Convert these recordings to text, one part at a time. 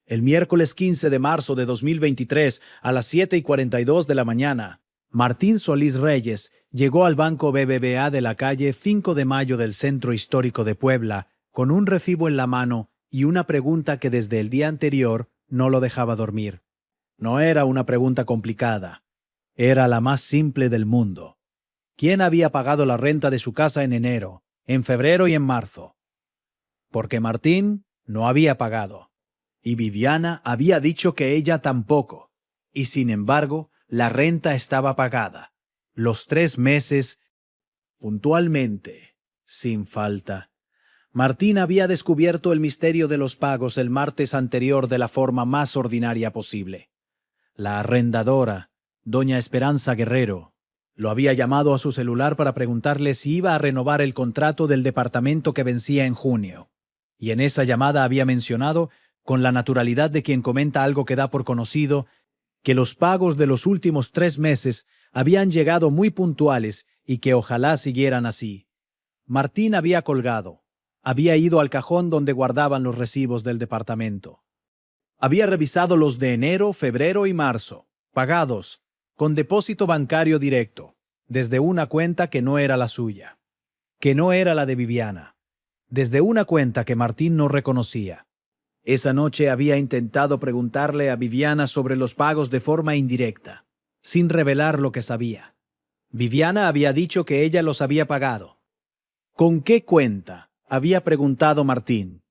El miércoles 15 de marzo de 2023, a las 7:42 de la mañana, Martín Solís Reyes llegó al Banco BBVA de la calle 5 de Mayo del Centro Histórico de Puebla con un recibo en la mano y una pregunta que desde el día anterior no lo dejaba dormir. No era una pregunta complicada, era la más simple del mundo. ¿Quién había pagado la renta de su casa en enero, en febrero y en marzo? Porque Martín no había pagado. Y Viviana había dicho que ella tampoco. Y sin embargo, la renta estaba pagada. Los 3 meses, puntualmente, sin falta. Martín había descubierto el misterio de los pagos el martes anterior de la forma más ordinaria posible. La arrendadora, doña Esperanza Guerrero, lo había llamado a su celular para preguntarle si iba a renovar el contrato del departamento que vencía en junio. Y en esa llamada había mencionado, con la naturalidad de quien comenta algo que da por conocido, que los pagos de los últimos 3 meses habían llegado muy puntuales y que ojalá siguieran así. Martín había colgado. Había ido al cajón donde guardaban los recibos del departamento. Había revisado los de enero, febrero y marzo, pagados, con depósito bancario directo, desde una cuenta que no era la suya, que no era la de Viviana, desde una cuenta que Martín no reconocía. Esa noche había intentado preguntarle a Viviana sobre los pagos de forma indirecta, sin revelar lo que sabía. Viviana había dicho que ella los había pagado. ¿Con qué cuenta?, había preguntado Martín.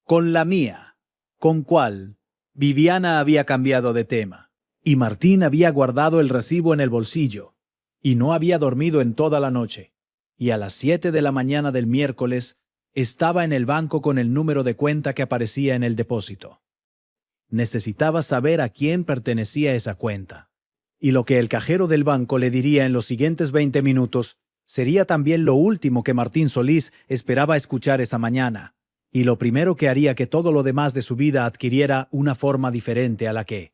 Con la mía. ¿Con cuál? Viviana había cambiado de tema. Y Martín había guardado el recibo en el bolsillo. Y no había dormido en toda la noche. Y a las 7 de la mañana del miércoles estaba en el banco con el número de cuenta que aparecía en el depósito. Necesitaba saber a quién pertenecía esa cuenta. Y lo que el cajero del banco le diría en los siguientes 20 minutos sería también lo último que Martín Solís esperaba escuchar esa mañana, y lo primero que haría que todo lo demás de su vida adquiriera una forma diferente a la que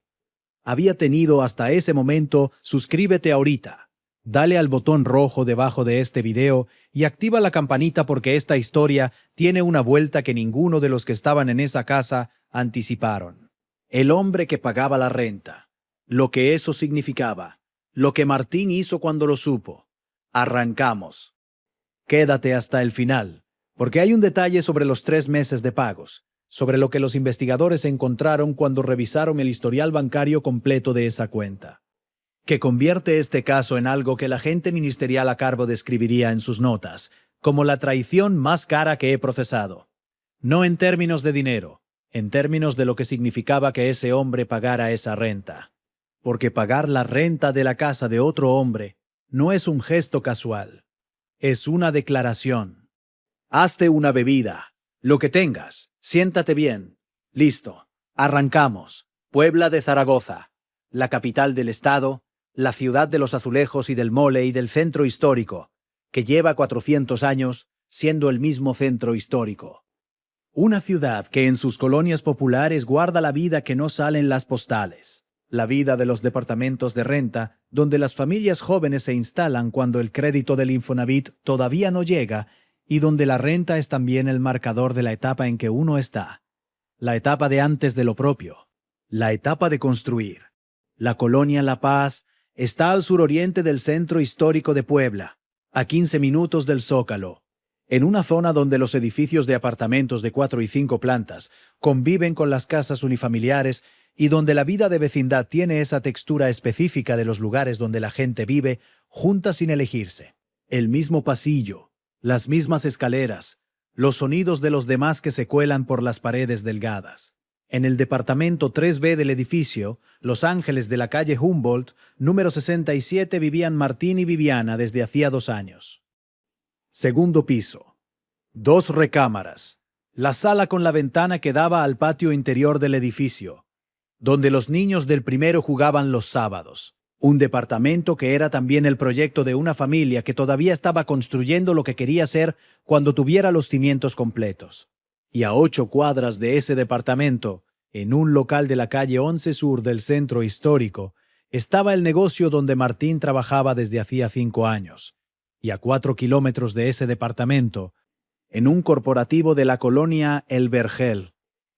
había tenido hasta ese momento. Suscríbete ahorita, dale al botón rojo debajo de este video y activa la campanita porque esta historia tiene una vuelta que ninguno de los que estaban en esa casa anticiparon. El hombre que pagaba la renta, lo que eso significaba, lo que Martín hizo cuando lo supo. Arrancamos. Quédate hasta el final, porque hay un detalle sobre los 3 meses de pagos, sobre lo que los investigadores encontraron cuando revisaron el historial bancario completo de esa cuenta, que convierte este caso en algo que el agente ministerial a cargo describiría en sus notas, como la traición más cara que he procesado. No en términos de dinero, en términos de lo que significaba que ese hombre pagara esa renta. Porque pagar la renta de la casa de otro hombre no es un gesto casual, es una declaración. Hazte una bebida, lo que tengas, siéntate bien. Listo, arrancamos. Puebla de Zaragoza, la capital del estado, la ciudad de los azulejos y del mole y del centro histórico, que lleva 400 años siendo el mismo centro histórico. Una ciudad que en sus colonias populares guarda la vida que no sale en las postales. La vida de los departamentos de renta, donde las familias jóvenes se instalan cuando el crédito del Infonavit todavía no llega y donde la renta es también el marcador de la etapa en que uno está. La etapa de antes de lo propio. La etapa de construir. La colonia La Paz está al suroriente del centro histórico de Puebla, a 15 minutos del Zócalo, en una zona donde los edificios de apartamentos de 4 y 5 plantas conviven con las casas unifamiliares y donde la vida de vecindad tiene esa textura específica de los lugares donde la gente vive junta sin elegirse. El mismo pasillo, las mismas escaleras, los sonidos de los demás que se cuelan por las paredes delgadas. En el departamento 3B del edificio, Los Ángeles de la calle Humboldt, número 67, vivían Martín y Viviana desde hacía 2 años. Segundo piso. 2 recámaras. La sala con la ventana que daba al patio interior del edificio, donde los niños del primero jugaban los sábados. Un departamento que era también el proyecto de una familia que todavía estaba construyendo lo que quería ser cuando tuviera los cimientos completos. Y a 8 cuadras de ese departamento, en un local de la calle 11 Sur del centro histórico, estaba el negocio donde Martín trabajaba desde hacía 5 años. Y a 4 kilómetros de ese departamento, en un corporativo de la colonia El Vergel,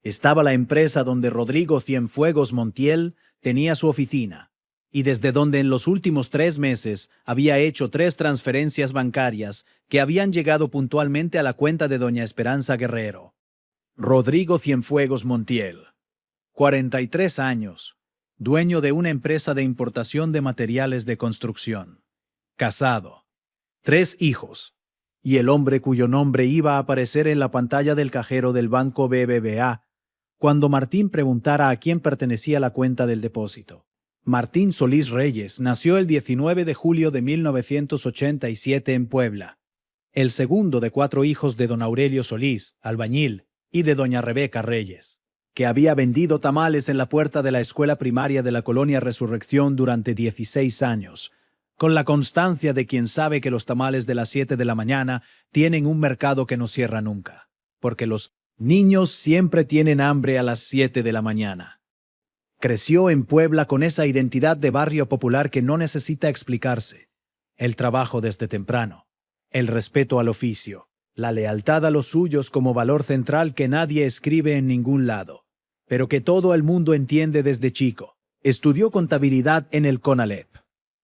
Estaba la empresa donde Rodrigo Cienfuegos Montiel tenía su oficina, y desde donde en los últimos 3 meses había hecho 3 transferencias bancarias que habían llegado puntualmente a la cuenta de doña Esperanza Guerrero. Rodrigo Cienfuegos Montiel, 43 años, dueño de una empresa de importación de materiales de construcción, casado, 3 hijos, y el hombre cuyo nombre iba a aparecer en la pantalla del cajero del banco BBVA cuando Martín preguntara a quién pertenecía la cuenta del depósito. Martín Solís Reyes nació el 19 de julio de 1987 en Puebla, el segundo de 4 hijos de don Aurelio Solís, albañil, y de doña Rebeca Reyes, que había vendido tamales en la puerta de la escuela primaria de la colonia Resurrección durante 16 años, con la constancia de quien sabe que los tamales de las 7 de la mañana tienen un mercado que no cierra nunca, porque los niños siempre tienen hambre a las 7 de la mañana. Creció en Puebla con esa identidad de barrio popular que no necesita explicarse. El trabajo desde temprano, el respeto al oficio, la lealtad a los suyos como valor central que nadie escribe en ningún lado, pero que todo el mundo entiende desde chico. Estudió contabilidad en el CONALEP.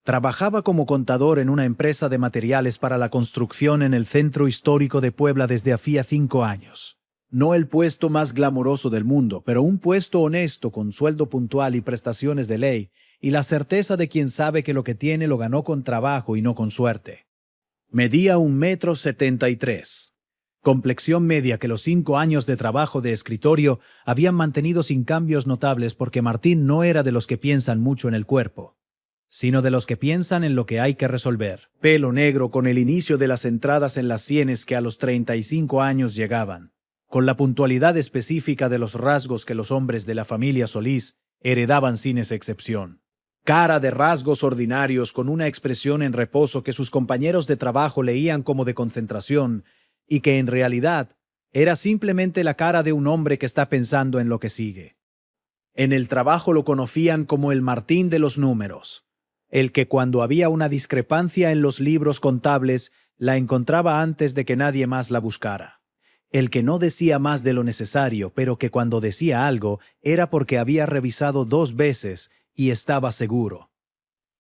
Trabajaba como contador en una empresa de materiales para la construcción en el centro histórico de Puebla desde hacía 5 años. No el puesto más glamoroso del mundo, pero un puesto honesto con sueldo puntual y prestaciones de ley, y la certeza de quien sabe que lo que tiene lo ganó con trabajo y no con suerte. Medía 1,73 m, complexión media que los 5 años de trabajo de escritorio habían mantenido sin cambios notables porque Martín no era de los que piensan mucho en el cuerpo, sino de los que piensan en lo que hay que resolver. Pelo negro con el inicio de las entradas en las sienes que a los 35 años llegaban, con la puntualidad específica de los rasgos que los hombres de la familia Solís heredaban sin excepción. Cara de rasgos ordinarios con una expresión en reposo que sus compañeros de trabajo leían como de concentración y que en realidad era simplemente la cara de un hombre que está pensando en lo que sigue. En el trabajo lo conocían como el Martín de los números, el que cuando había una discrepancia en los libros contables la encontraba antes de que nadie más la buscara. El que no decía más de lo necesario, pero que cuando decía algo era porque había revisado 2 veces y estaba seguro.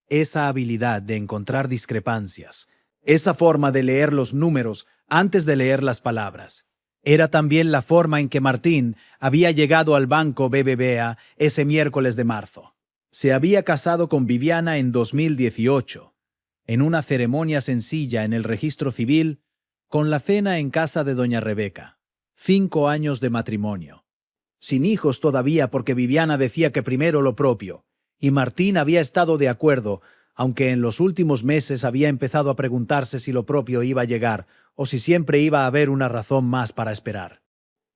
Esa habilidad de encontrar discrepancias, esa forma de leer los números antes de leer las palabras, era también la forma en que Martín había llegado al banco BBVA ese miércoles de marzo. Se había casado con Viviana en 2018, en una ceremonia sencilla en el registro civil, con la cena en casa de doña Rebeca. 5 años de matrimonio. Sin hijos todavía porque Viviana decía que primero lo propio, y Martín había estado de acuerdo, aunque en los últimos meses había empezado a preguntarse si lo propio iba a llegar o si siempre iba a haber una razón más para esperar.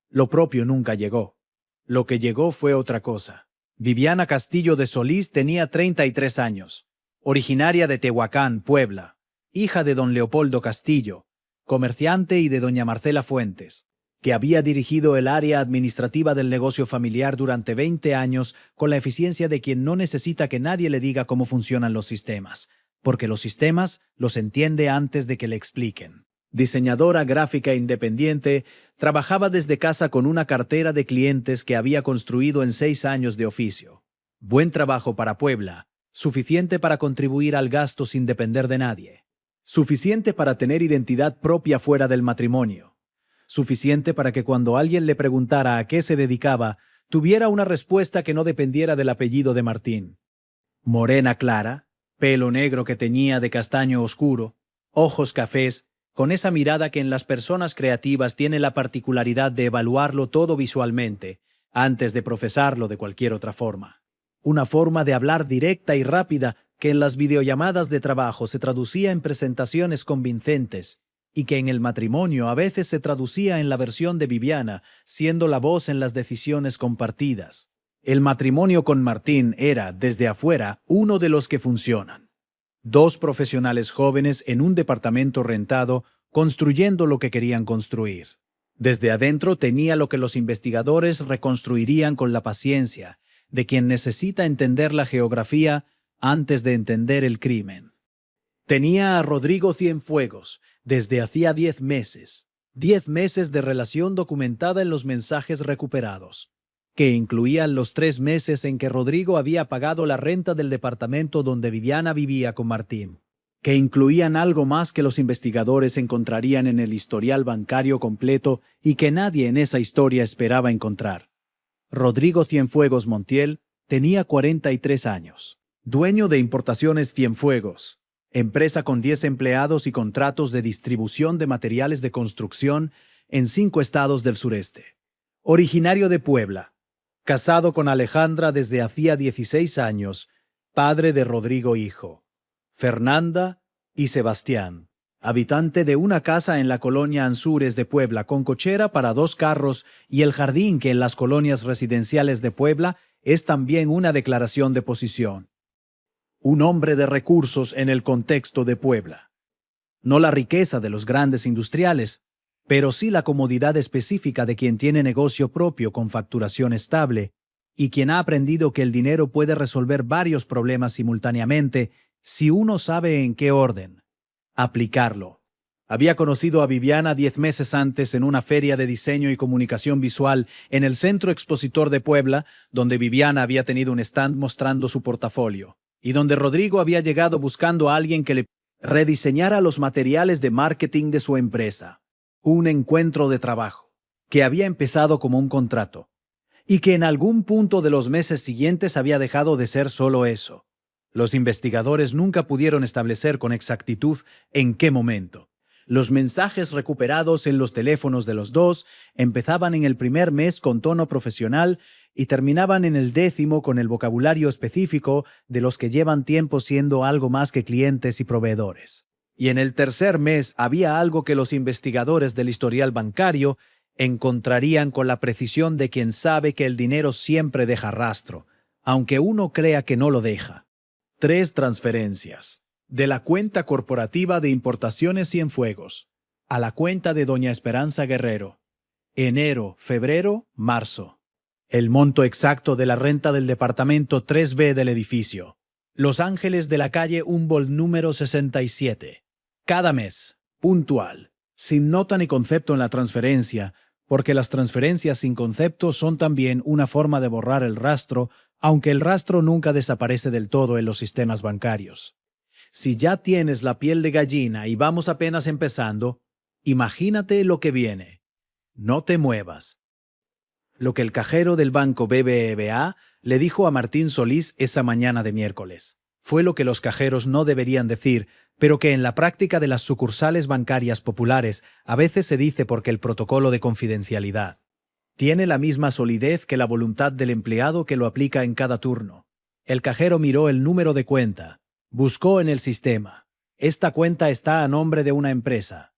Lo propio nunca llegó. Lo que llegó fue otra cosa. Viviana Castillo de Solís tenía 33 años, originaria de Tehuacán, Puebla, hija de don Leopoldo Castillo, comerciante, y de doña Marcela Fuentes, que había dirigido el área administrativa del negocio familiar durante 20 años con la eficiencia de quien no necesita que nadie le diga cómo funcionan los sistemas, porque los sistemas los entiende antes de que le expliquen. Diseñadora gráfica independiente, trabajaba desde casa con una cartera de clientes que había construido en 6 años de oficio. Buen trabajo para Puebla, suficiente para contribuir al gasto sin depender de nadie. Suficiente para tener identidad propia fuera del matrimonio. Suficiente para que cuando alguien le preguntara a qué se dedicaba, tuviera una respuesta que no dependiera del apellido de Martín. Morena clara, pelo negro que teñía de castaño oscuro, ojos cafés, con esa mirada que en las personas creativas tiene la particularidad de evaluarlo todo visualmente, antes de profesarlo de cualquier otra forma. Una forma de hablar directa y rápida que en las videollamadas de trabajo se traducía en presentaciones convincentes y que en el matrimonio a veces se traducía en la versión de Viviana, siendo la voz en las decisiones compartidas. El matrimonio con Martín era, desde afuera, uno de los que funcionan. 2 profesionales jóvenes en un departamento rentado construyendo lo que querían construir. Desde adentro tenía lo que los investigadores reconstruirían con la paciencia de quien necesita entender la geografía antes de entender el crimen. Tenía a Rodrigo Cienfuegos desde hacía 10 meses. 10 meses de relación documentada en los mensajes recuperados. que incluían los 3 meses en que Rodrigo había pagado la renta del departamento donde Viviana vivía con Martín, que incluían algo más que los investigadores encontrarían en el historial bancario completo y que nadie en esa historia esperaba encontrar. Rodrigo Cienfuegos Montiel tenía 43 años, dueño de Importaciones Cienfuegos, empresa con 10 empleados y contratos de distribución de materiales de construcción en 5 estados del sureste. Originario de Puebla, casado con Alejandra desde hacía 16 años, padre de Rodrigo hijo, Fernanda y Sebastián, habitante de una casa en la colonia Anzures de Puebla con cochera para 2 carros y el jardín que en las colonias residenciales de Puebla es también una declaración de posición. Un hombre de recursos en el contexto de Puebla. No la riqueza de los grandes industriales, pero sí la comodidad específica de quien tiene negocio propio con facturación estable y quien ha aprendido que el dinero puede resolver varios problemas simultáneamente si uno sabe en qué orden aplicarlo. Había conocido a Viviana 10 meses antes en una feria de diseño y comunicación visual en el Centro Expositor de Puebla, donde Viviana había tenido un stand mostrando su portafolio, y donde Rodrigo había llegado buscando a alguien que le rediseñara los materiales de marketing de su empresa. Un encuentro de trabajo, que había empezado como un contrato, y que en algún punto de los meses siguientes había dejado de ser solo eso. Los investigadores nunca pudieron establecer con exactitud en qué momento. Los mensajes recuperados en los teléfonos de los dos empezaban en el primer mes con tono profesional y terminaban en el 10º con el vocabulario específico de los que llevan tiempo siendo algo más que clientes y proveedores. Y en el tercer mes había algo que los investigadores del historial bancario encontrarían con la precisión de quien sabe que el dinero siempre deja rastro, aunque uno crea que no lo deja. 3 transferencias. De la cuenta corporativa de Importaciones Cienfuegos a la cuenta de doña Esperanza Guerrero. Enero, febrero, marzo. El monto exacto de la renta del departamento 3B del edificio. Los Ángeles de la calle Humboldt número 67. Cada mes, puntual, sin nota ni concepto en la transferencia, porque las transferencias sin concepto son también una forma de borrar el rastro, aunque el rastro nunca desaparece del todo en los sistemas bancarios. Si ya tienes la piel de gallina y vamos apenas empezando, imagínate lo que viene. No te muevas. Lo que el cajero del banco BBVA le dijo a Martín Solís esa mañana de miércoles fue lo que los cajeros no deberían decir, pero que en la práctica de las sucursales bancarias populares a veces se dice porque el protocolo de confidencialidad tiene la misma solidez que la voluntad del empleado que lo aplica en cada turno. El cajero miró el número de cuenta, buscó en el sistema. Esta cuenta está a nombre de una empresa.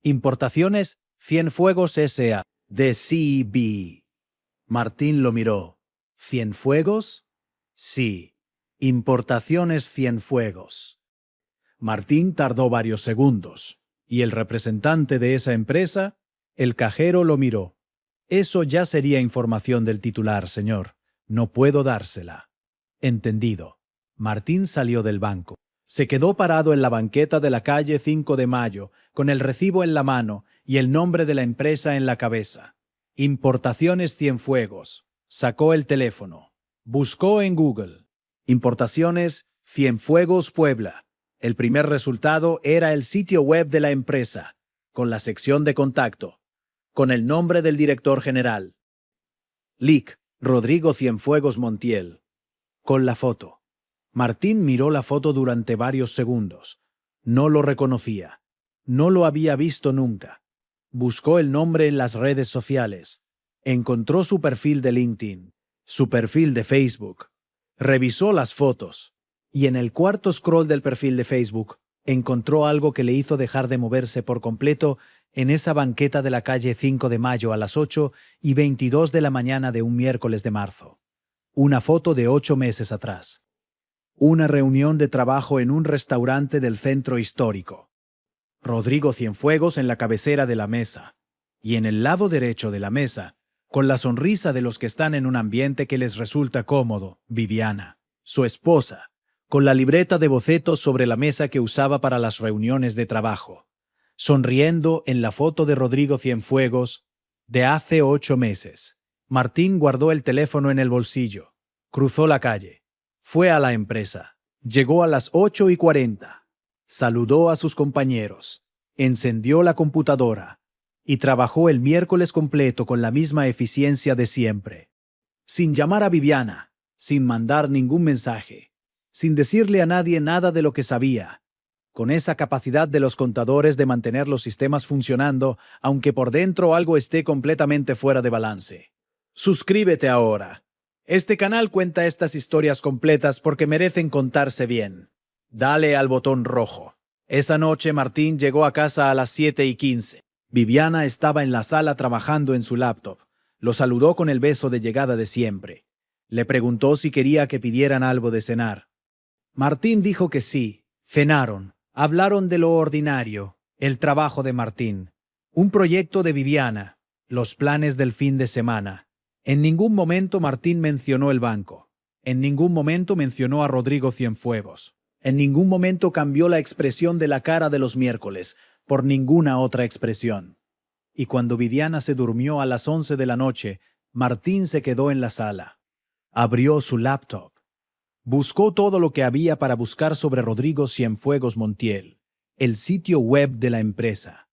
Importaciones Cienfuegos S.A. de CB. Martín lo miró. ¿Cienfuegos? Sí. Importaciones Cienfuegos. Martín tardó varios segundos, y el representante de esa empresa, el cajero, lo miró. Eso ya sería información del titular, señor. No puedo dársela. Entendido. Martín salió del banco. Se quedó parado en la banqueta de la calle 5 de Mayo, con el recibo en la mano y el nombre de la empresa en la cabeza. Importaciones Cienfuegos. Sacó el teléfono. Buscó en Google. Importaciones Cienfuegos Puebla. El primer resultado era el sitio web de la empresa, con la sección de contacto, con el nombre del director general. Lic. Rodrigo Cienfuegos Montiel. Con la foto. Martín miró la foto durante varios segundos. No lo reconocía. No lo había visto nunca. Buscó el nombre en las redes sociales. Encontró su perfil de LinkedIn, su perfil de Facebook. Revisó las fotos. Y en el cuarto scroll del perfil de Facebook, encontró algo que le hizo dejar de moverse por completo en esa banqueta de la calle 5 de Mayo a las 8:22 de la mañana de un miércoles de marzo. Una foto de 8 meses atrás. Una reunión de trabajo en un restaurante del centro histórico. Rodrigo Cienfuegos en la cabecera de la mesa. Y en el lado derecho de la mesa, con la sonrisa de los que están en un ambiente que les resulta cómodo, Viviana, su esposa, con la libreta de bocetos sobre la mesa que usaba para las reuniones de trabajo, sonriendo en la foto de Rodrigo Cienfuegos de hace 8 meses. Martín guardó el teléfono en el bolsillo. Cruzó la calle. Fue a la empresa. Llegó a las 8:40. Saludó a sus compañeros. Encendió la computadora. Y trabajó el miércoles completo con la misma eficiencia de siempre. Sin llamar a Viviana. Sin mandar ningún mensaje. Sin decirle a nadie nada de lo que sabía. Con esa capacidad de los contadores de mantener los sistemas funcionando, aunque por dentro algo esté completamente fuera de balance. Suscríbete ahora. Este canal cuenta estas historias completas porque merecen contarse bien. Dale al botón rojo. Esa noche Martín llegó a casa a las 7:15. Viviana estaba en la sala trabajando en su laptop. Lo saludó con el beso de llegada de siempre. Le preguntó si quería que pidieran algo de cenar. Martín dijo que sí. Cenaron. Hablaron de lo ordinario, el trabajo de Martín, un proyecto de Viviana, los planes del fin de semana. En ningún momento Martín mencionó el banco. En ningún momento mencionó a Rodrigo Cienfuegos. En ningún momento cambió la expresión de la cara de los miércoles por ninguna otra expresión. Y cuando Viviana se durmió a las 11 de la noche, Martín se quedó en la sala. Abrió su laptop. Buscó todo lo que había para buscar sobre Rodrigo Cienfuegos Montiel, el sitio web de la empresa,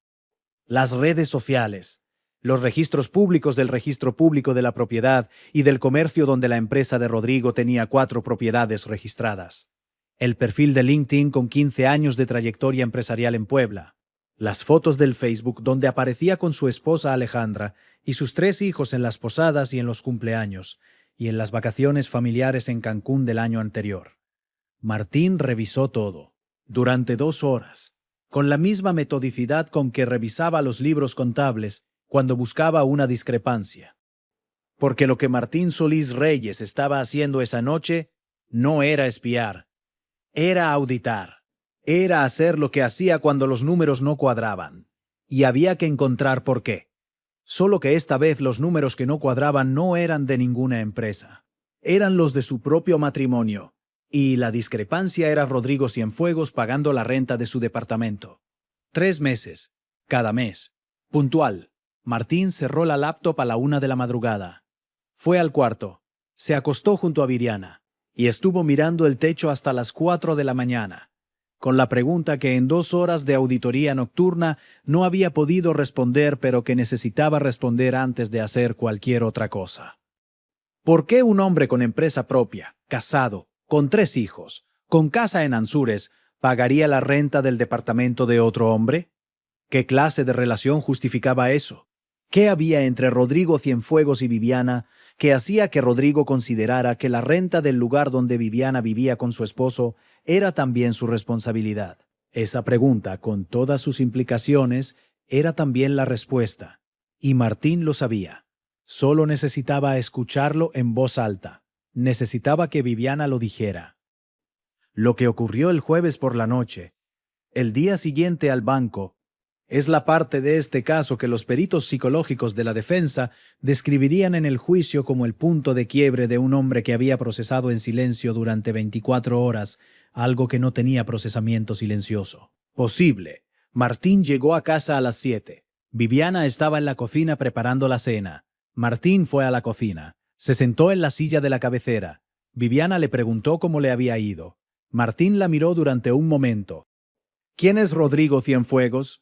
las redes sociales, los registros públicos del registro público de la propiedad y del comercio donde la empresa de Rodrigo tenía 4 propiedades registradas, el perfil de LinkedIn con 15 años de trayectoria empresarial en Puebla, las fotos del Facebook donde aparecía con su esposa Alejandra y sus 3 hijos en las posadas y en los cumpleaños, y en las vacaciones familiares en Cancún del año anterior. Martín revisó todo, durante 2 horas, con la misma metodicidad con que revisaba los libros contables cuando buscaba una discrepancia. Porque lo que Martín Solís Reyes estaba haciendo esa noche no era espiar, era auditar, era hacer lo que hacía cuando los números no cuadraban, y había que encontrar por qué. Solo que esta vez los números que no cuadraban no eran de ninguna empresa. Eran los de su propio matrimonio. Y la discrepancia era Rodrigo Cienfuegos pagando la renta de su departamento. 3 meses. Cada mes. Puntual. Martín cerró la laptop a la 1 de la madrugada. Fue al cuarto. Se acostó junto a Viviana. Y estuvo mirando el techo hasta las 4 de la mañana. Con la pregunta que en 2 horas de auditoría nocturna no había podido responder, pero que necesitaba responder antes de hacer cualquier otra cosa. ¿Por qué un hombre con empresa propia, casado, con 3 hijos, con casa en Ansúrez, pagaría la renta del departamento de otro hombre? ¿Qué clase de relación justificaba eso? ¿Qué había entre Rodrigo Cienfuegos y Viviana que hacía que Rodrigo considerara que la renta del lugar donde Viviana vivía con su esposo era también su responsabilidad? Esa pregunta, con todas sus implicaciones, era también la respuesta. Y Martín lo sabía. Solo necesitaba escucharlo en voz alta. Necesitaba que Viviana lo dijera. Lo que ocurrió el jueves por la noche, el día siguiente al banco, es la parte de este caso que los peritos psicológicos de la defensa describirían en el juicio como el punto de quiebre de un hombre que había procesado en silencio durante 24 horas, algo que no tenía procesamiento silencioso. Posible. Martín llegó a casa a las 7. Viviana estaba en la cocina preparando la cena. Martín fue a la cocina. Se sentó en la silla de la cabecera. Viviana le preguntó cómo le había ido. Martín la miró durante un momento. ¿Quién es Rodrigo Cienfuegos?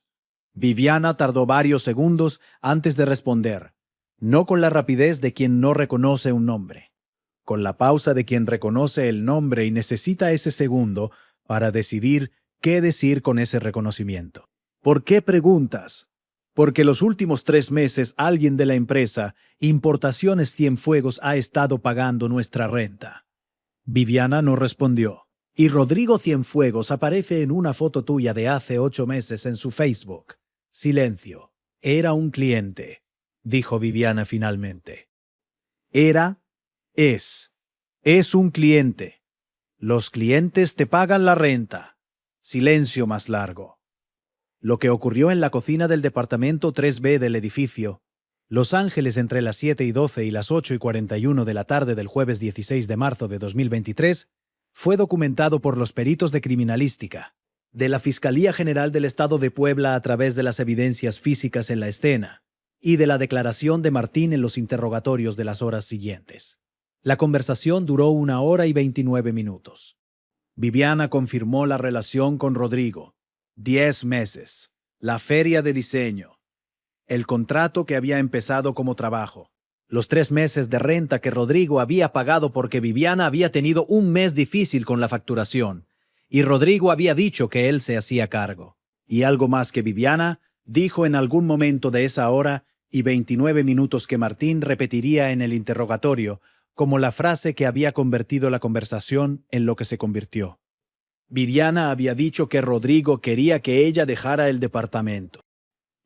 Viviana tardó varios segundos antes de responder, no con la rapidez de quien no reconoce un nombre, con la pausa de quien reconoce el nombre y necesita ese segundo para decidir qué decir con ese reconocimiento. ¿Por qué preguntas? Porque los últimos 3 meses alguien de la empresa Importaciones Cienfuegos ha estado pagando nuestra renta. Viviana no respondió. Y Rodrigo Cienfuegos aparece en una foto tuya de hace 8 meses en su Facebook. Silencio. Era un cliente, dijo Viviana finalmente. Es un cliente. Los clientes te pagan la renta. Silencio más largo. Lo que ocurrió en la cocina del departamento 3B del edificio, Los Ángeles entre las 7:12 y las 8:41 de la tarde del jueves 16 de marzo de 2023, fue documentado por los peritos de criminalística de la Fiscalía General del Estado de Puebla a través de las evidencias físicas en la escena y de la declaración de Martín en los interrogatorios de las horas siguientes. La conversación duró 1 hora y 29 minutos. Viviana confirmó la relación con Rodrigo. 10 meses. La feria de diseño. El contrato que había empezado como trabajo. Los 3 meses de renta que Rodrigo había pagado porque Viviana había tenido un mes difícil con la facturación. Y Rodrigo había dicho que él se hacía cargo. Y algo más que Viviana dijo en algún momento de esa hora y 29 minutos que Martín repetiría en el interrogatorio, como la frase que había convertido la conversación en lo que se convirtió. Viviana había dicho que Rodrigo quería que ella dejara el departamento,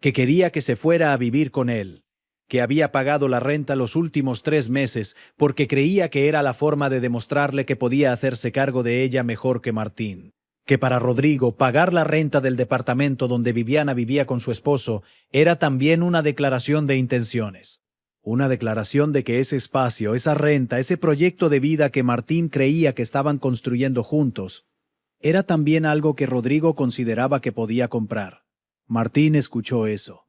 que quería que se fuera a vivir con él, que había pagado la renta los últimos 3 meses porque creía que era la forma de demostrarle que podía hacerse cargo de ella mejor que Martín, que para Rodrigo pagar la renta del departamento donde Viviana vivía con su esposo era también una declaración de intenciones. Una declaración de que ese espacio, esa renta, ese proyecto de vida que Martín creía que estaban construyendo juntos, era también algo que Rodrigo consideraba que podía comprar. Martín escuchó eso.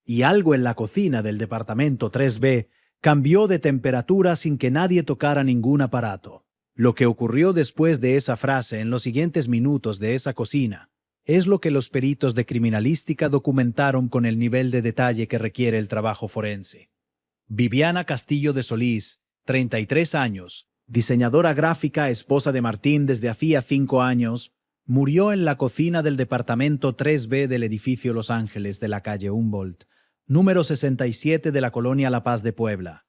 Y algo en la cocina del departamento 3B cambió de temperatura sin que nadie tocara ningún aparato. Lo que ocurrió después de esa frase en los siguientes minutos de esa cocina es lo que los peritos de criminalística documentaron con el nivel de detalle que requiere el trabajo forense. Viviana Castillo de Solís, 33 años, diseñadora gráfica, esposa de Martín desde hacía 5 años, murió en la cocina del departamento 3B del edificio Los Ángeles de la calle Humboldt, número 67 de la colonia La Paz de Puebla.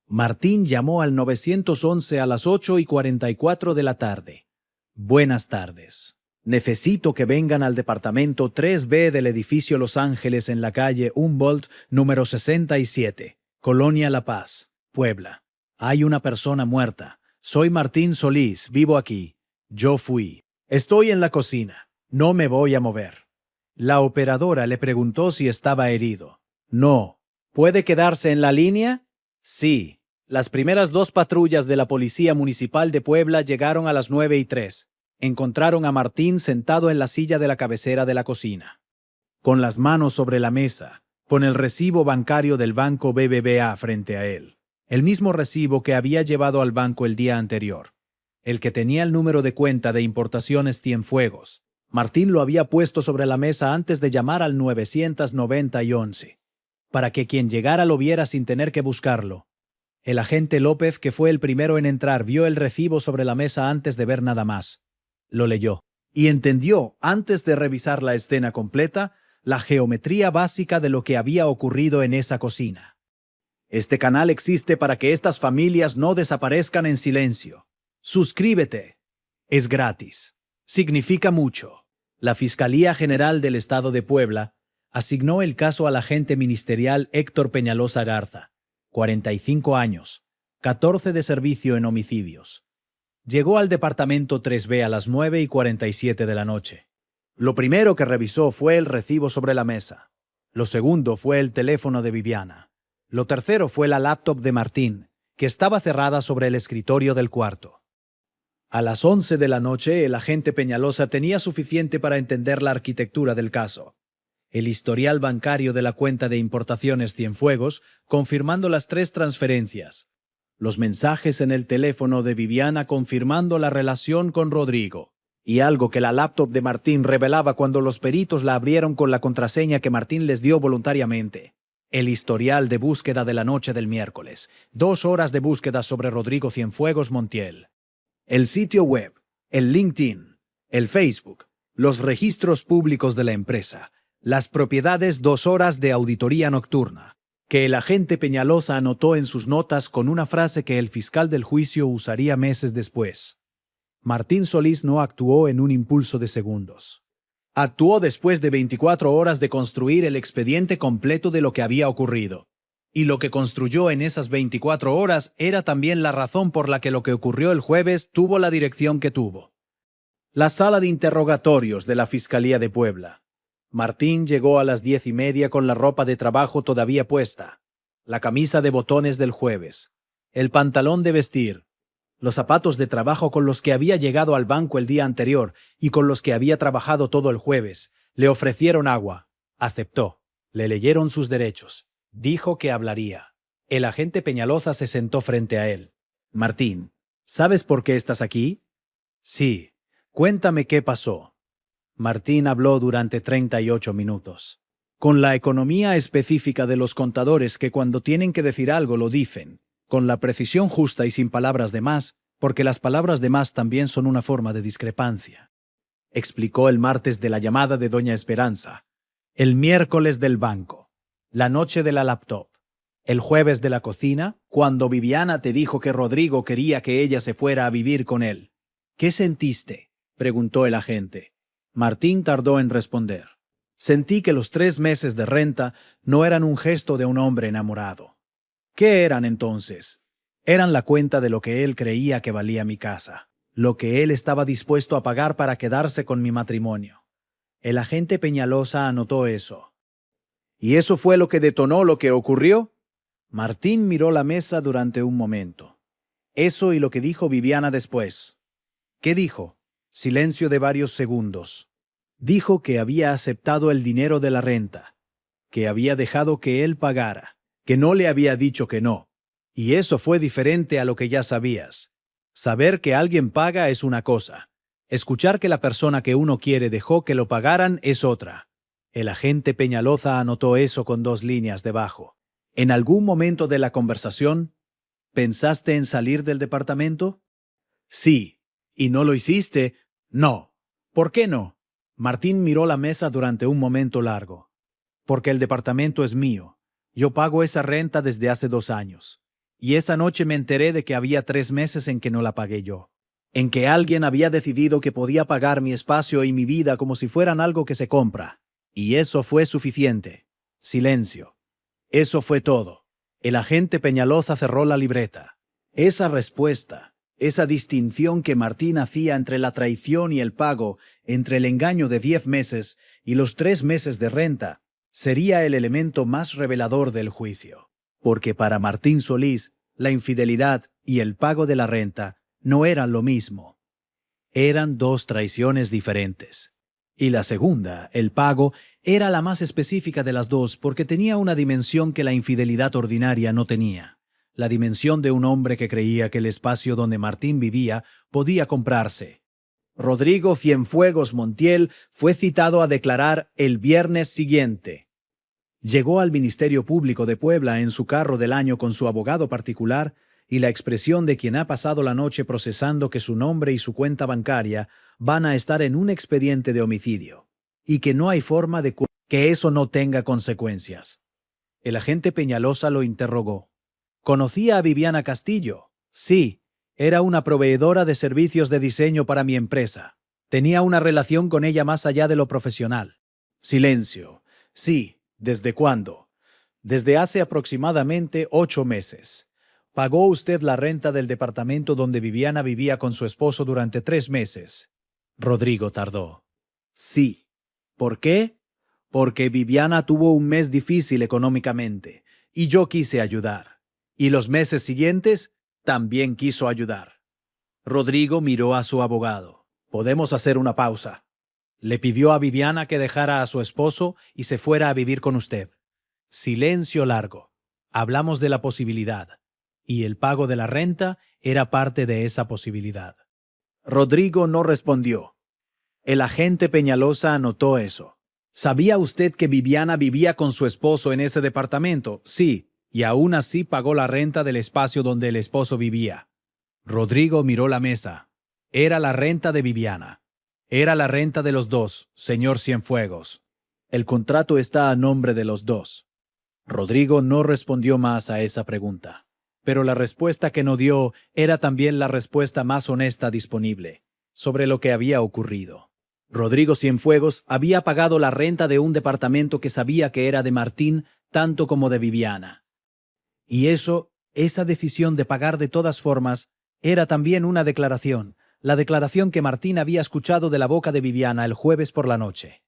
Martín llamó al 911 a las 8:44 de la tarde. Buenas tardes. Necesito que vengan al departamento 3B del edificio Los Ángeles en la calle Humboldt, número 67. Colonia La Paz, Puebla. Hay una persona muerta. Soy Martín Solís, vivo aquí. Yo fui. Estoy en la cocina. No me voy a mover. La operadora le preguntó si estaba herido. No. ¿Puede quedarse en la línea? Sí. Las primeras 2 patrullas de la Policía Municipal de Puebla llegaron a las 9:03. Encontraron a Martín sentado en la silla de la cabecera de la cocina, con las manos sobre la mesa, con el recibo bancario del banco BBVA frente a él, el mismo recibo que había llevado al banco el día anterior, el que tenía el número de cuenta de Importaciones Cienfuegos. Martín lo había puesto sobre la mesa antes de llamar al 990-11, para que quien llegara lo viera sin tener que buscarlo. El agente López, que fue el primero en entrar, vio el recibo sobre la mesa antes de ver nada más. Lo leyó y entendió, antes de revisar la escena completa, la geometría básica de lo que había ocurrido en esa cocina. Este canal existe para que estas familias no desaparezcan en silencio. Suscríbete. Es gratis. Significa mucho. La Fiscalía General del Estado de Puebla asignó el caso al agente ministerial Héctor Peñalosa Garza, 45 años, 14 de servicio en homicidios. Llegó al departamento 3B a las 9:47 de la noche. Lo primero que revisó fue el recibo sobre la mesa. Lo segundo fue el teléfono de Viviana. Lo tercero fue la laptop de Martín, que estaba cerrada sobre el escritorio del cuarto. A las 11 de la noche, el agente Peñalosa tenía suficiente para entender la arquitectura del caso. El historial bancario de la cuenta de Importaciones Cienfuegos, confirmando las 3 transferencias. Los mensajes en el teléfono de Viviana confirmando la relación con Rodrigo. Y algo que la laptop de Martín revelaba cuando los peritos la abrieron con la contraseña que Martín les dio voluntariamente. El historial de búsqueda de la noche del miércoles. 2 horas de búsqueda sobre Rodrigo Cienfuegos Montiel. El sitio web, el LinkedIn, el Facebook, los registros públicos de la empresa, las propiedades, 2 horas de auditoría nocturna, que el agente Peñalosa anotó en sus notas con una frase que el fiscal del juicio usaría meses después. Martín Solís no actuó en un impulso de segundos. Actuó después de 24 horas de construir el expediente completo de lo que había ocurrido. Y lo que construyó en esas 24 horas era también la razón por la que lo que ocurrió el jueves tuvo la dirección que tuvo. La sala de interrogatorios de la Fiscalía de Puebla. Martín llegó a las 10:30 con la ropa de trabajo todavía puesta, la camisa de botones del jueves, el pantalón de vestir, los zapatos de trabajo con los que había llegado al banco el día anterior y con los que había trabajado todo el jueves. Le ofrecieron agua. Aceptó. Le leyeron sus derechos. Dijo que hablaría. El agente Peñaloza se sentó frente a él. Martín, ¿sabes por qué estás aquí? Sí. Cuéntame qué pasó. Martín habló durante 38 minutos. Con la economía específica de los contadores que cuando tienen que decir algo lo dicen, con la precisión justa y sin palabras de más, porque las palabras de más también son una forma de discrepancia. Explicó el martes de la llamada de doña Esperanza, el miércoles del banco, la noche de la laptop, el jueves de la cocina, cuando Viviana te dijo que Rodrigo quería que ella se fuera a vivir con él. ¿Qué sentiste?, preguntó el agente. Martín tardó en responder. Sentí que los 3 meses de renta no eran un gesto de un hombre enamorado. ¿Qué eran entonces? Eran la cuenta de lo que él creía que valía mi casa, lo que él estaba dispuesto a pagar para quedarse con mi matrimonio. El agente Peñaloza anotó eso. ¿Y eso fue lo que detonó lo que ocurrió? Martín miró la mesa durante un momento. Eso y lo que dijo Viviana después. ¿Qué dijo? Silencio de varios segundos. Dijo que había aceptado el dinero de la renta, que había dejado que él pagara, que no le había dicho que no. Y eso fue diferente a lo que ya sabías. Saber que alguien paga es una cosa. Escuchar que la persona que uno quiere dejó que lo pagaran es otra. El agente Peñaloza anotó eso con 2 líneas debajo. ¿En algún momento de la conversación pensaste en salir del departamento? Sí. ¿Y no lo hiciste? No. ¿Por qué no? Martín miró la mesa durante un momento largo. Porque el departamento es mío. Yo pago esa renta desde hace 2 años. Y esa noche me enteré de que había 3 meses en que no la pagué yo. En que alguien había decidido que podía pagar mi espacio y mi vida como si fueran algo que se compra. Y eso fue suficiente. Silencio. Eso fue todo. El agente Peñaloza cerró la libreta. Esa respuesta, esa distinción que Martín hacía entre la traición y el pago, entre el engaño de 10 meses y los 3 meses de renta, sería el elemento más revelador del juicio. Porque para Martín Solís, la infidelidad y el pago de la renta no eran lo mismo. Eran 2 traiciones diferentes. Y la segunda, el pago, era la más específica de las 2 porque tenía una dimensión que la infidelidad ordinaria no tenía. La dimensión de un hombre que creía que el espacio donde Martín vivía podía comprarse. Rodrigo Cienfuegos Montiel fue citado a declarar el viernes siguiente. Llegó al Ministerio Público de Puebla en su carro del año con su abogado particular y la expresión de quien ha pasado la noche procesando que su nombre y su cuenta bancaria van a estar en un expediente de homicidio y que no hay forma de que eso no tenga consecuencias. El agente Peñaloza lo interrogó. ¿Conocía a Viviana Castillo? Sí, era una proveedora de servicios de diseño para mi empresa. Tenía una relación con ella más allá de lo profesional. Silencio. Sí. ¿Desde cuándo? Desde hace aproximadamente 8 meses. ¿Pagó usted la renta del departamento donde Viviana vivía con su esposo durante 3 meses? Rodrigo tardó. Sí. ¿Por qué? Porque Viviana tuvo un mes difícil económicamente y yo quise ayudar. Y los meses siguientes también quiso ayudar. Rodrigo miró a su abogado. Podemos hacer una pausa. Le pidió a Viviana que dejara a su esposo y se fuera a vivir con usted. Silencio largo. Hablamos de la posibilidad. Y el pago de la renta era parte de esa posibilidad. Rodrigo no respondió. El agente Peñaloza anotó eso. ¿Sabía usted que Viviana vivía con su esposo en ese departamento? Sí, y aún así pagó la renta del espacio donde el esposo vivía. Rodrigo miró la mesa. Era la renta de Viviana. Era la renta de los 2, señor Cienfuegos. El contrato está a nombre de los 2. Rodrigo no respondió más a esa pregunta, pero la respuesta que no dio era también la respuesta más honesta disponible sobre lo que había ocurrido. Rodrigo Cienfuegos había pagado la renta de un departamento que sabía que era de Martín tanto como de Viviana. Y esa decisión de pagar de todas formas, era también una declaración. La declaración que Martín había escuchado de la boca de Viviana el jueves por la noche,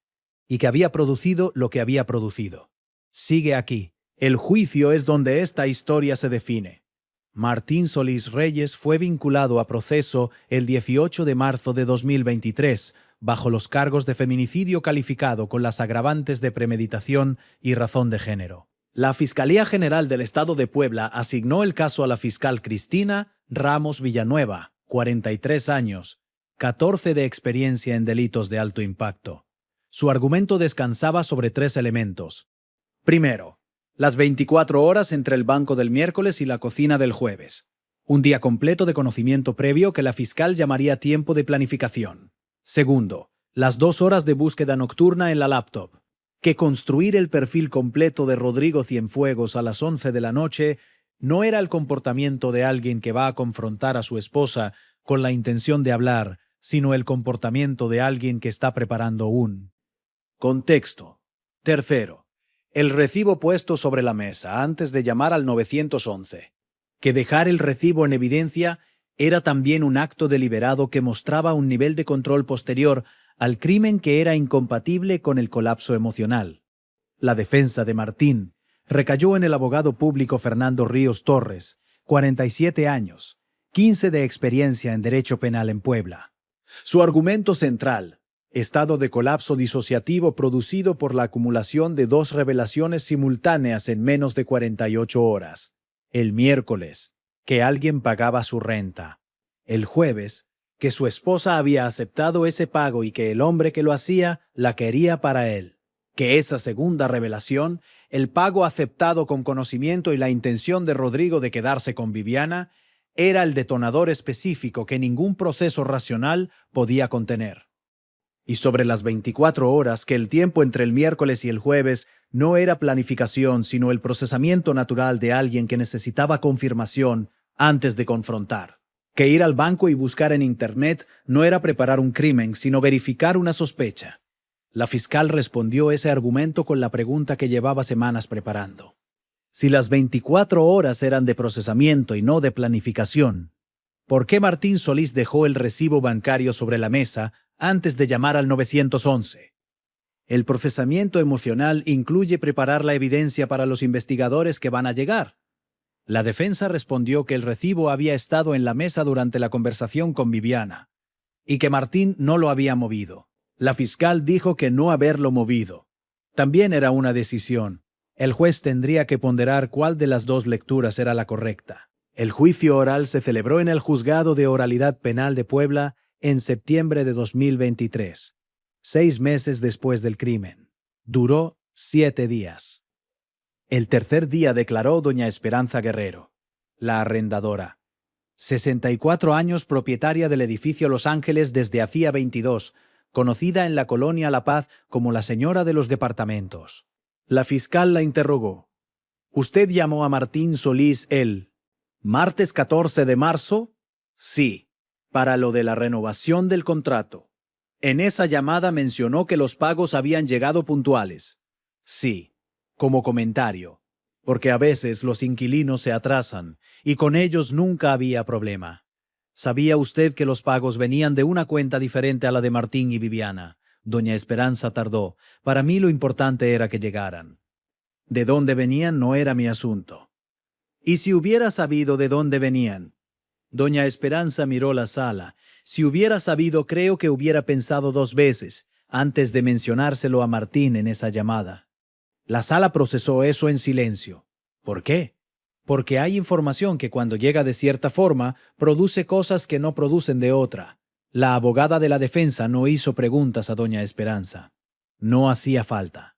y que había producido lo que había producido. Sigue aquí. El juicio es donde esta historia se define. Martín Solís Reyes fue vinculado a proceso el 18 de marzo de 2023, bajo los cargos de feminicidio calificado con las agravantes de premeditación y razón de género. La Fiscalía General del Estado de Puebla asignó el caso a la fiscal Cristina Ramos Villanueva, 43 años, 14 de experiencia en delitos de alto impacto. Su argumento descansaba sobre 3 elementos. Primero, las 24 horas entre el banco del miércoles y la cocina del jueves. Un día completo de conocimiento previo que la fiscal llamaría tiempo de planificación. Segundo, las 2 horas de búsqueda nocturna en la laptop. Que construir el perfil completo de Rodrigo Cienfuegos a las 11 de la noche no era el comportamiento de alguien que va a confrontar a su esposa con la intención de hablar, sino el comportamiento de alguien que está preparando un contexto. Tercero, el recibo puesto sobre la mesa antes de llamar al 911. Que dejar el recibo en evidencia era también un acto deliberado que mostraba un nivel de control posterior al crimen que era incompatible con el colapso emocional. La defensa de Martín recayó en el abogado público Fernando Ríos Torres, 47 años, 15 de experiencia en derecho penal en Puebla. Su argumento central: estado de colapso disociativo producido por la acumulación de 2 revelaciones simultáneas en menos de 48 horas. El miércoles, que alguien pagaba su renta. El jueves, que su esposa había aceptado ese pago y que el hombre que lo hacía la quería para él. Que esa segunda revelación, el pago aceptado con conocimiento y la intención de Rodrigo de quedarse con Viviana, era el detonador específico que ningún proceso racional podía contener. Y sobre las 24 horas, que el tiempo entre el miércoles y el jueves no era planificación, sino el procesamiento natural de alguien que necesitaba confirmación antes de confrontar. Que ir al banco y buscar en Internet no era preparar un crimen, sino verificar una sospecha. La fiscal respondió ese argumento con la pregunta que llevaba semanas preparando. Si las 24 horas eran de procesamiento y no de planificación, ¿por qué Martín Solís dejó el recibo bancario sobre la mesa antes de llamar al 911? El procesamiento emocional incluye preparar la evidencia para los investigadores que van a llegar. La defensa respondió que el recibo había estado en la mesa durante la conversación con Viviana y que Martín no lo había movido. La fiscal dijo que no haberlo movido también era una decisión. El juez tendría que ponderar cuál de las 2 lecturas era la correcta. El juicio oral se celebró en el Juzgado de Oralidad Penal de Puebla en septiembre de 2023, 6 meses después del crimen. Duró 7 días. El tercer día declaró doña Esperanza Guerrero, la arrendadora. 64 años, propietaria del edificio Los Ángeles desde hacía 22, conocida en la colonia La Paz como la señora de los departamentos. La fiscal la interrogó. ¿Usted llamó a Martín Solís el martes 14 de marzo? Sí, para lo de la renovación del contrato. En esa llamada mencionó que los pagos habían llegado puntuales. Sí. Como comentario, porque a veces los inquilinos se atrasan y con ellos nunca había problema. ¿Sabía usted que los pagos venían de una cuenta diferente a la de Martín y Viviana? Doña Esperanza tardó. Para mí lo importante era que llegaran. De dónde venían no era mi asunto. ¿Y si hubiera sabido de dónde venían? Doña Esperanza miró la sala. Si hubiera sabido, creo que hubiera pensado 2 veces antes de mencionárselo a Martín en esa llamada. La sala procesó eso en silencio. ¿Por qué? Porque hay información que cuando llega de cierta forma, produce cosas que no producen de otra. La abogada de la defensa no hizo preguntas a doña Esperanza. No hacía falta.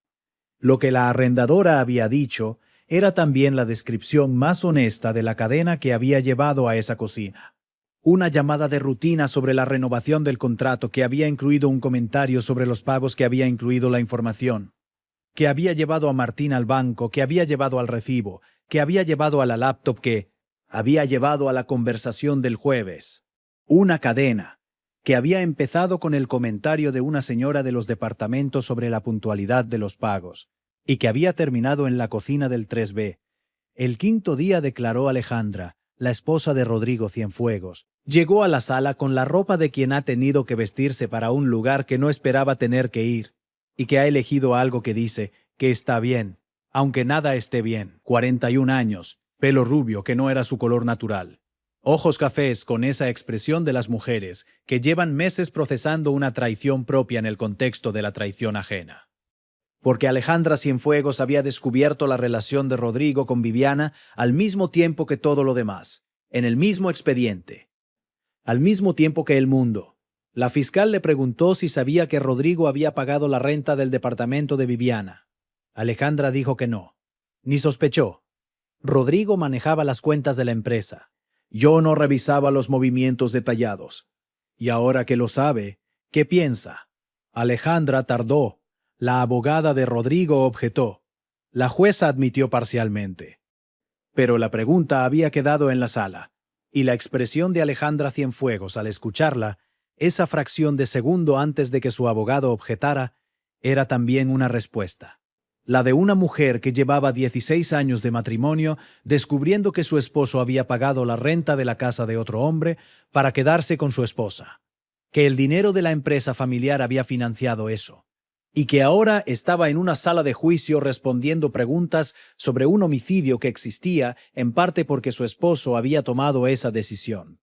Lo que la arrendadora había dicho era también la descripción más honesta de la cadena que había llevado a esa cocina. Una llamada de rutina sobre la renovación del contrato que había incluido un comentario sobre los pagos que había incluido la información. Que había llevado a Martín al banco, que había llevado al recibo, que había llevado a la laptop, que había llevado a la conversación del jueves. Una cadena que había empezado con el comentario de una señora de los departamentos sobre la puntualidad de los pagos y que había terminado en la cocina del 3B. El 5.º día, declaró Alejandra, la esposa de Rodrigo Cienfuegos. Llegó a la sala con la ropa de quien ha tenido que vestirse para un lugar que no esperaba tener que ir, y que ha elegido algo que dice que está bien, aunque nada esté bien. 41 años, pelo rubio que no era su color natural. Ojos cafés con esa expresión de las mujeres que llevan meses procesando una traición propia en el contexto de la traición ajena. porque Alejandra Cienfuegos había descubierto la relación de Rodrigo con Viviana al mismo tiempo que todo lo demás, en el mismo expediente. Al mismo tiempo que El Mundo. La fiscal le preguntó si sabía que Rodrigo había pagado la renta del departamento de Viviana. Alejandra dijo que no. Ni sospechó. Rodrigo manejaba las cuentas de la empresa. Yo no revisaba los movimientos detallados. Y ahora que lo sabe, ¿qué piensa? Alejandra tardó. La abogada de Rodrigo objetó. La jueza admitió parcialmente. Pero la pregunta había quedado en la sala, y la expresión de Alejandra Cienfuegos al escucharla, esa fracción de segundo antes de que su abogado objetara, era también una respuesta. La de una mujer que llevaba 16 años de matrimonio descubriendo que su esposo había pagado la renta de la casa de otro hombre para quedarse con su esposa, que el dinero de la empresa familiar había financiado eso, y que ahora estaba en una sala de juicio respondiendo preguntas sobre un homicidio que existía en parte porque su esposo había tomado esa decisión.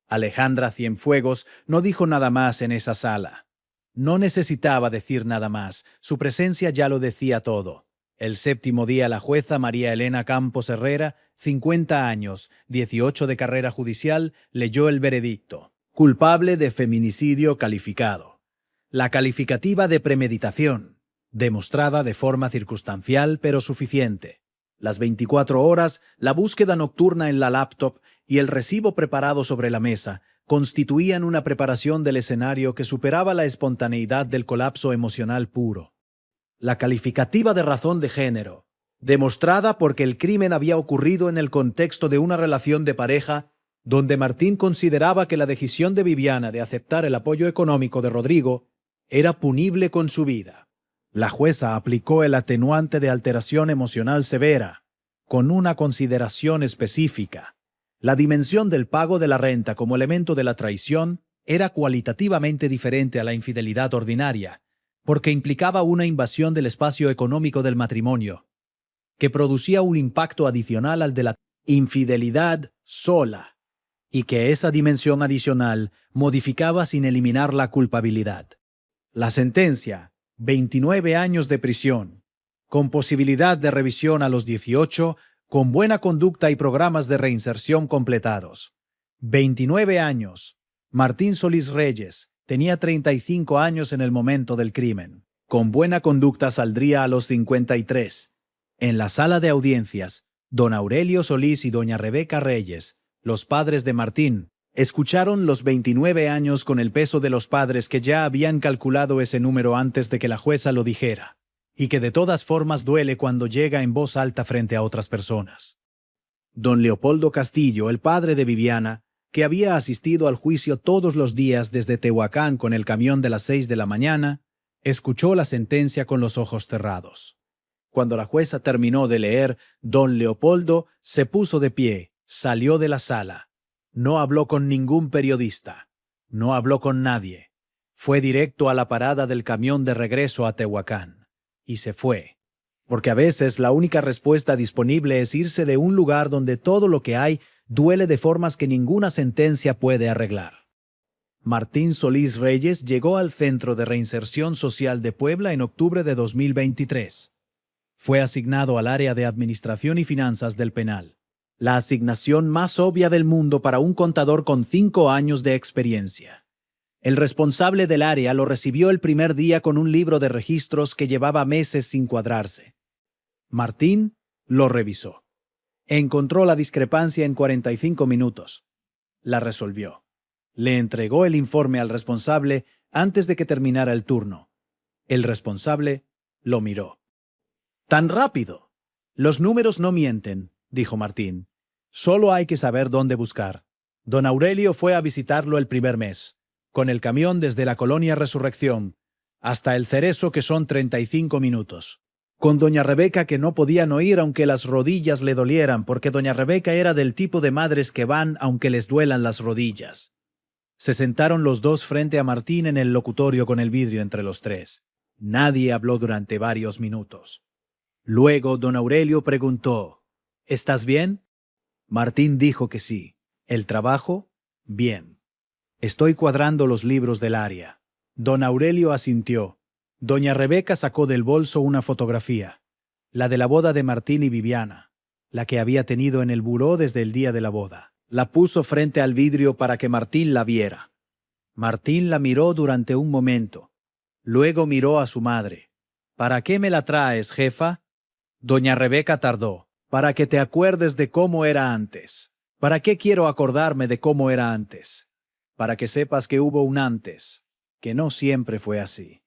Alejandra Cienfuegos no dijo nada más en esa sala. No necesitaba decir nada más, su presencia ya lo decía todo. El séptimo día la jueza María Elena Campos Herrera, 50 años, 18 de carrera judicial, leyó el veredicto. Culpable de feminicidio calificado. La calificativa de premeditación, demostrada de forma circunstancial pero suficiente. Las 24 horas, la búsqueda nocturna en la laptop y el recibo preparado sobre la mesa constituían una preparación del escenario que superaba la espontaneidad del colapso emocional puro. La calificativa de razón de género, demostrada porque el crimen había ocurrido en el contexto de una relación de pareja donde Martín consideraba que la decisión de Viviana de aceptar el apoyo económico de Rodrigo era punible con su vida. La jueza aplicó el atenuante de alteración emocional severa, con una consideración específica. La dimensión del pago de la renta como elemento de la traición era cualitativamente diferente a la infidelidad ordinaria, porque implicaba una invasión del espacio económico del matrimonio, que producía un impacto adicional al de la infidelidad sola, y que esa dimensión adicional modificaba sin eliminar la culpabilidad. La sentencia, 29 años de prisión, con posibilidad de revisión a los 18, con buena conducta y programas de reinserción completados. 29 años. Martín Solís Reyes tenía 35 años en el momento del crimen. Con buena conducta saldría a los 53. En la sala de audiencias, don Aurelio Solís y doña Rebeca Reyes, los padres de Martín, escucharon los 29 años con el peso de los padres que ya habían calculado ese número antes de que la jueza lo dijera, y que de todas formas duele cuando llega en voz alta frente a otras personas. Don Leopoldo Castillo, el padre de Viviana, que había asistido al juicio todos los días desde Tehuacán con el camión de las 6 de la mañana, escuchó la sentencia con los ojos cerrados. Cuando la jueza terminó de leer, don Leopoldo se puso de pie, salió de la sala. No habló con ningún periodista. No habló con nadie. Fue directo a la parada del camión de regreso a Tehuacán. Y se fue. Porque a veces la única respuesta disponible es irse de un lugar donde todo lo que hay duele de formas que ninguna sentencia puede arreglar. Martín Solís Reyes llegó al Centro de Reinserción Social de Puebla en octubre de 2023. Fue asignado al área de Administración y Finanzas del penal. La asignación más obvia del mundo para un contador con 5 años de experiencia. El responsable del área lo recibió el primer día con un libro de registros que llevaba meses sin cuadrarse. Martín lo revisó. Encontró la discrepancia en 45 minutos. La resolvió. Le entregó el informe al responsable antes de que terminara el turno. El responsable lo miró. «¿Tan rápido?» «Los números no mienten», dijo Martín. «Solo hay que saber dónde buscar. Don Aurelio fue a visitarlo el primer mes, con el camión desde la Colonia Resurrección hasta el Cerezo, que son 35 minutos. Con doña Rebeca, que no podían oír aunque las rodillas le dolieran, porque doña Rebeca era del tipo de madres que van aunque les duelan las rodillas». Se sentaron los dos frente a Martín en el locutorio con el vidrio entre los tres. Nadie habló durante varios minutos. Luego don Aurelio preguntó: «¿Estás bien?» Martín dijo que sí. «¿El trabajo?» «Bien. Estoy cuadrando los libros del área». Don Aurelio asintió. Doña Rebeca sacó del bolso una fotografía, la de la boda de Martín y Viviana, la que había tenido en el buró desde el día de la boda. La puso frente al vidrio para que Martín la viera. Martín la miró durante un momento. Luego miró a su madre. ¿Para qué me la traes, jefa? Doña Rebeca tardó. Para que te acuerdes de cómo era antes. ¿Para qué quiero acordarme de cómo era antes? Para que sepas que hubo un antes, que no siempre fue así.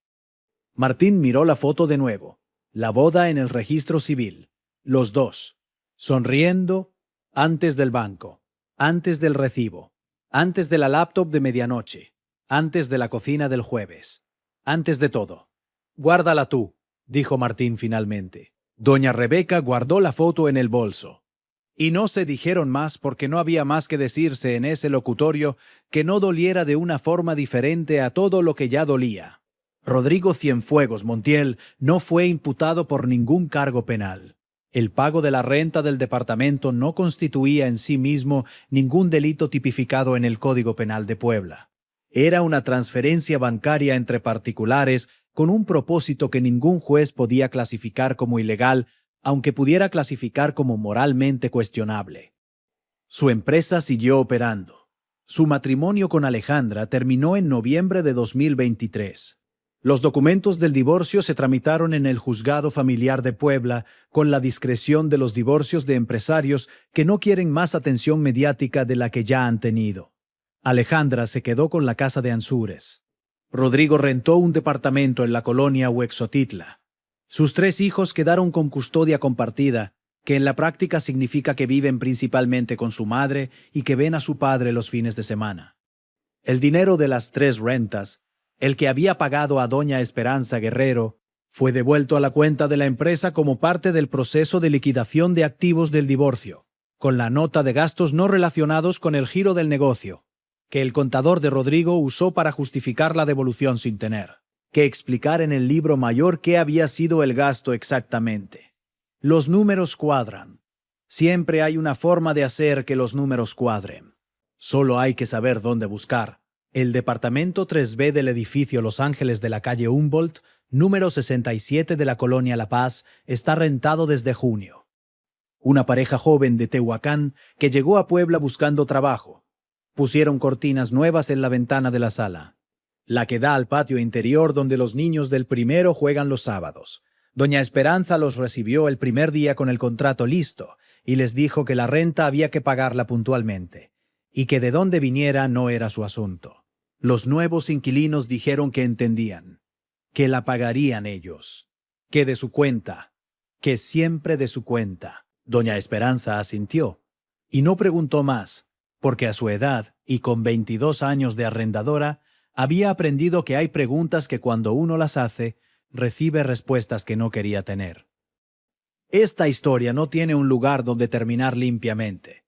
Martín miró la foto de nuevo. La boda en el registro civil. Los dos. Sonriendo, antes del banco, antes del recibo, antes de la laptop de medianoche, antes de la cocina del jueves, antes de todo. Guárdala tú, dijo Martín finalmente. Doña Rebeca guardó la foto en el bolso. Y no se dijeron más porque no había más que decirse en ese locutorio que no doliera de una forma diferente a todo lo que ya dolía. Rodrigo Cienfuegos Montiel no fue imputado por ningún cargo penal. El pago de la renta del departamento no constituía en sí mismo ningún delito tipificado en el Código Penal de Puebla. Era una transferencia bancaria entre particulares con un propósito que ningún juez podía clasificar como ilegal, aunque pudiera clasificar como moralmente cuestionable. Su empresa siguió operando. Su matrimonio con Alejandra terminó en noviembre de 2023. Los documentos del divorcio se tramitaron en el Juzgado Familiar de Puebla con la discreción de los divorcios de empresarios que no quieren más atención mediática de la que ya han tenido. Alejandra se quedó con la casa de Ansúrez. Rodrigo rentó un departamento en la colonia Huexotitla. Sus 3 hijos quedaron con custodia compartida, que en la práctica significa que viven principalmente con su madre y que ven a su padre los fines de semana. El dinero de las 3 rentas, el que había pagado a doña Esperanza Guerrero, fue devuelto a la cuenta de la empresa como parte del proceso de liquidación de activos del divorcio, con la nota de gastos no relacionados con el giro del negocio, que el contador de Rodrigo usó para justificar la devolución sin tener que explicar en el libro mayor qué había sido el gasto exactamente. Los números cuadran. Siempre hay una forma de hacer que los números cuadren. Solo hay que saber dónde buscar. El departamento 3B del edificio Los Ángeles de la calle Humboldt, número 67 de la colonia La Paz, está rentado desde junio. Una pareja joven de Tehuacán que llegó a Puebla buscando trabajo. Pusieron cortinas nuevas en la ventana de la sala, la que da al patio interior donde los niños del primero juegan los sábados. Doña Esperanza los recibió el primer día con el contrato listo y les dijo que la renta había que pagarla puntualmente y que de dónde viniera no era su asunto. Los nuevos inquilinos dijeron que entendían, que la pagarían ellos, que de su cuenta, que siempre de su cuenta. Doña Esperanza asintió y no preguntó más, porque a su edad y con 22 años de arrendadora, había aprendido que hay preguntas que cuando uno las hace, recibe respuestas que no quería tener. Esta historia no tiene un lugar donde terminar limpiamente.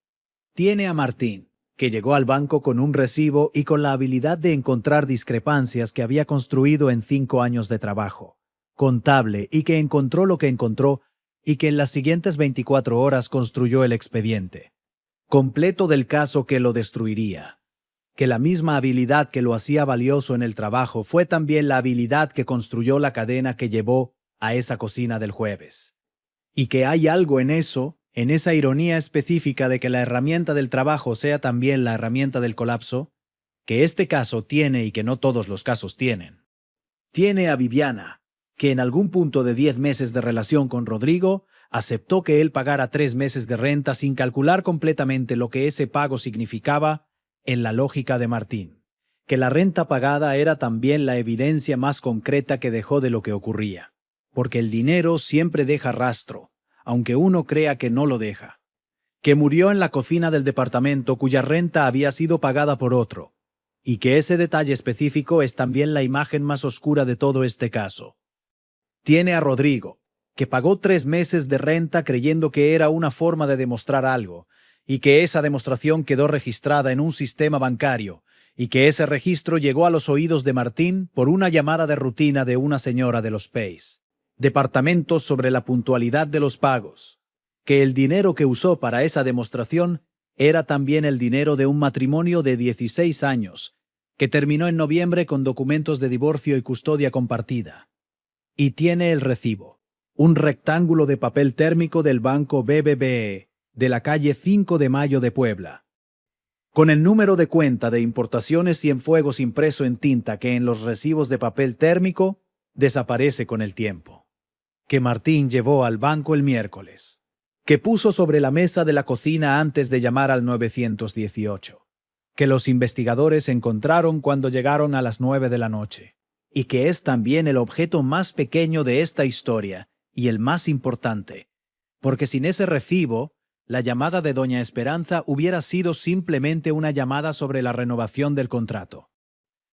Tiene a Martín, que llegó al banco con un recibo y con la habilidad de encontrar discrepancias que había construido en 5 años de trabajo, contable, y que encontró lo que encontró y que en las siguientes 24 horas construyó el expediente completo del caso que lo destruiría. Que la misma habilidad que lo hacía valioso en el trabajo fue también la habilidad que construyó la cadena que llevó a esa cocina del jueves. Y que hay algo en eso, en esa ironía específica de que la herramienta del trabajo sea también la herramienta del colapso, que este caso tiene y que no todos los casos tienen. Tiene a Viviana, que en algún punto de 10 meses de relación con Rodrigo, aceptó que él pagara 3 meses de renta sin calcular completamente lo que ese pago significaba en la lógica de Martín, que la renta pagada era también la evidencia más concreta que dejó de lo que ocurría, porque el dinero siempre deja rastro, aunque uno crea que no lo deja. Que murió en la cocina del departamento cuya renta había sido pagada por otro, y que ese detalle específico es también la imagen más oscura de todo este caso. Tiene a Rodrigo, que pagó 3 meses de renta creyendo que era una forma de demostrar algo, y que esa demostración quedó registrada en un sistema bancario, y que ese registro llegó a los oídos de Martín por una llamada de rutina de una señora de los Peis. Departamentos sobre la puntualidad de los pagos. Que el dinero que usó para esa demostración era también el dinero de un matrimonio de 16 años, que terminó en noviembre con documentos de divorcio y custodia compartida. Y tiene el recibo. Un rectángulo de papel térmico del banco BBVA, de la calle 5 de Mayo de Puebla. Con el número de cuenta de importaciones Cienfuegos impreso en tinta que en los recibos de papel térmico desaparece con el tiempo. Que Martín llevó al banco el miércoles. Que puso sobre la mesa de la cocina antes de llamar al 918. Que los investigadores encontraron cuando llegaron a las 9 de la noche. Y que es también el objeto más pequeño de esta historia y el más importante. Porque sin ese recibo, la llamada de doña Esperanza hubiera sido simplemente una llamada sobre la renovación del contrato.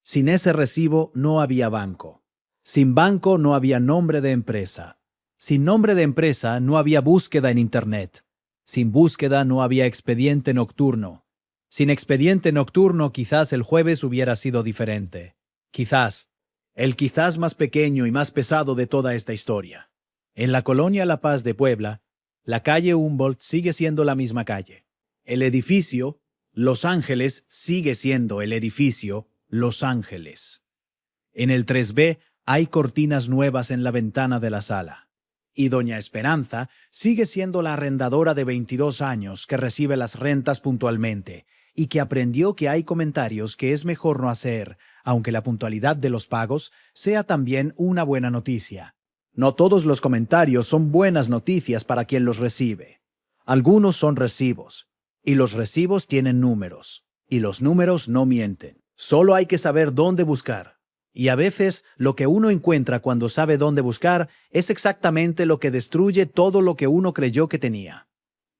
Sin ese recibo no había banco. Sin banco no había nombre de empresa. Sin nombre de empresa no había búsqueda en Internet. Sin búsqueda no había expediente nocturno. Sin expediente nocturno quizás el jueves hubiera sido diferente. Quizás. El quizás más pequeño y más pesado de toda esta historia. En la colonia La Paz de Puebla, la calle Humboldt sigue siendo la misma calle. El edificio Los Ángeles sigue siendo el edificio Los Ángeles. En el 3B hay cortinas nuevas en la ventana de la sala. Y doña Esperanza sigue siendo la arrendadora de 22 años que recibe las rentas puntualmente y que aprendió que hay comentarios que es mejor no hacer, aunque la puntualidad de los pagos sea también una buena noticia. No todos los comentarios son buenas noticias para quien los recibe. Algunos son recibos, y los recibos tienen números, y los números no mienten. Solo hay que saber dónde buscar. Y a veces lo que uno encuentra cuando sabe dónde buscar es exactamente lo que destruye todo lo que uno creyó que tenía.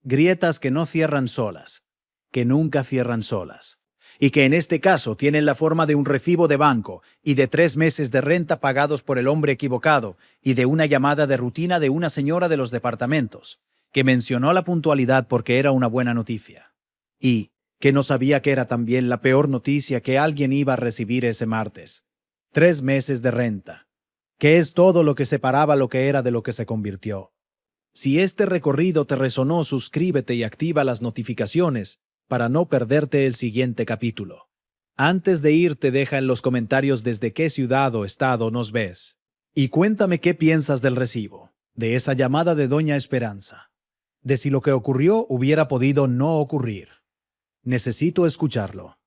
Grietas que no cierran solas, que nunca cierran solas. Y que en este caso tienen la forma de un recibo de banco y de 3 meses de renta pagados por el hombre equivocado y de una llamada de rutina de una señora de los departamentos, que mencionó la puntualidad porque era una buena noticia. Y que no sabía que era también la peor noticia que alguien iba a recibir ese martes. 3 meses de renta, que es todo lo que separaba lo que era de lo que se convirtió. Si este recorrido te resonó, suscríbete y activa las notificaciones para no perderte el siguiente capítulo. Antes de irte, deja en los comentarios desde qué ciudad o estado nos ves. Y cuéntame qué piensas del recibo, de esa llamada de doña Esperanza, de si lo que ocurrió hubiera podido no ocurrir. Necesito escucharlo.